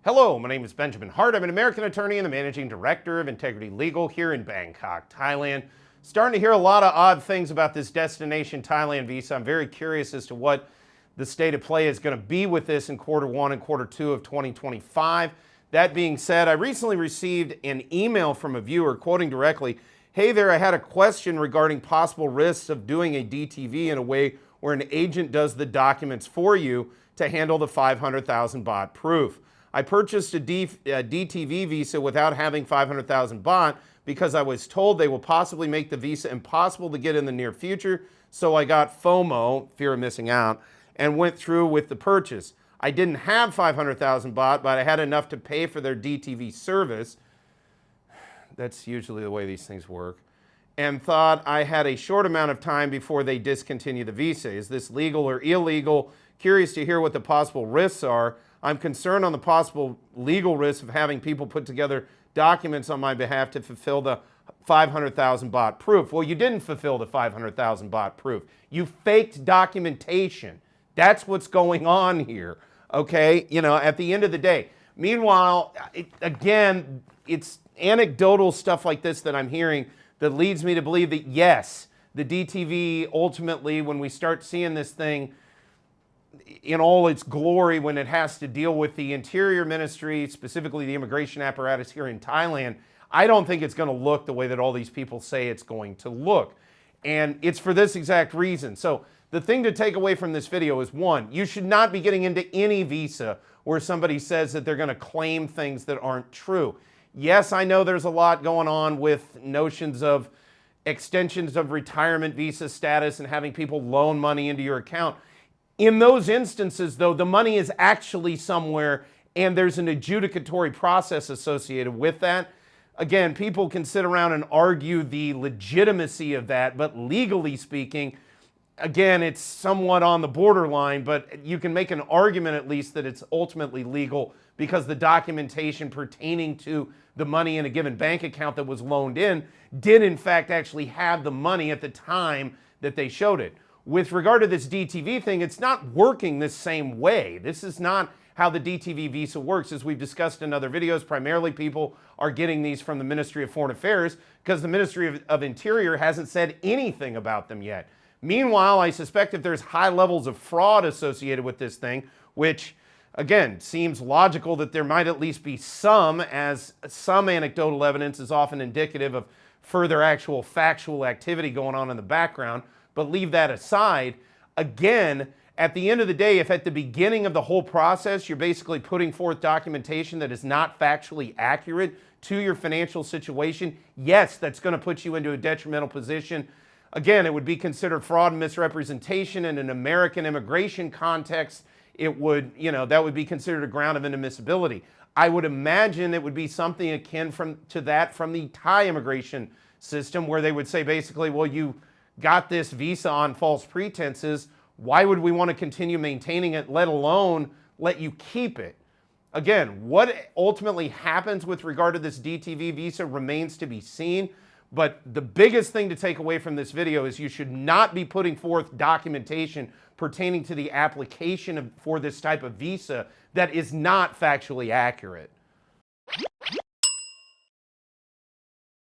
Hello, my name is Benjamin Hart. I'm an American attorney and the managing director of Integrity Legal here in Bangkok, Thailand. Starting to hear a lot of odd things about this destination Thailand visa. I'm very curious as to what the state of play is going to be with this in Q1 and Q2 of 2025. That being said, I recently received an email from a viewer quoting directly, "Hey there, I had a question regarding possible risks of doing a DTV in a way where an agent does the documents for you to handle the 500,000 baht proof. I purchased a DTV visa without having 500,000 baht because I was told they will possibly make the visa impossible to get in the near future, so I got FOMO, fear of missing out, and went through with the purchase. I didn't have 500,000 baht, but I had enough to pay for their DTV service." That's usually the way these things work. "And thought I had a short amount of time before they discontinue the visa. Is this legal or illegal? Curious to hear what the possible risks are. I'm concerned on the possible legal risk of having people put together documents on my behalf to fulfill the 500,000 baht proof." Well, you didn't fulfill the 500,000 baht proof. You faked documentation. That's what's going on here, okay? You know, at the end of the day. Meanwhile, again, it's anecdotal stuff like this that I'm hearing that leads me to believe that, yes, the DTV ultimately, when we start seeing this thing in all its glory, when it has to deal with the Interior Ministry, specifically the immigration apparatus here in Thailand, I don't think it's going to look the way that all these people say it's going to look. And it's for this exact reason. So the thing to take away from this video is, one, you should not be getting into any visa where somebody says that they're going to claim things that aren't true. Yes, I know there's a lot going on with notions of extensions of retirement visa status and having people loan money into your account. In those instances, though, the money is actually somewhere and there's an adjudicatory process associated with that. Again, people can sit around and argue the legitimacy of that, but legally speaking, again, it's somewhat on the borderline, but you can make an argument at least that it's ultimately legal because the documentation pertaining to the money in a given bank account that was loaned in did in fact actually have the money at the time that they showed it. With regard to this DTV thing, it's not working the same way. This is not how the DTV visa works. As we've discussed in other videos, primarily people are getting these from the Ministry of Foreign Affairs because the Ministry of Interior hasn't said anything about them yet. Meanwhile, I suspect that there's high levels of fraud associated with this thing, which, again, seems logical that there might at least be some, as some anecdotal evidence is often indicative of further actual factual activity going on in the background. But leave that aside. Again, at the end of the day, if at the beginning of the whole process, you're basically putting forth documentation that is not factually accurate to your financial situation, yes, that's going to put you into a detrimental position. Again, it would be considered fraud and misrepresentation in an American immigration context. It would, that would be considered a ground of inadmissibility. I would imagine it would be something akin to that from the Thai immigration system, where they would say basically, well, you got this visa on false pretenses. Why would we want to continue maintaining it, let alone let you keep it? Again, what ultimately happens with regard to this DTV visa remains to be seen. But the biggest thing to take away from this video is you should not be putting forth documentation pertaining to the application for this type of visa that is not factually accurate.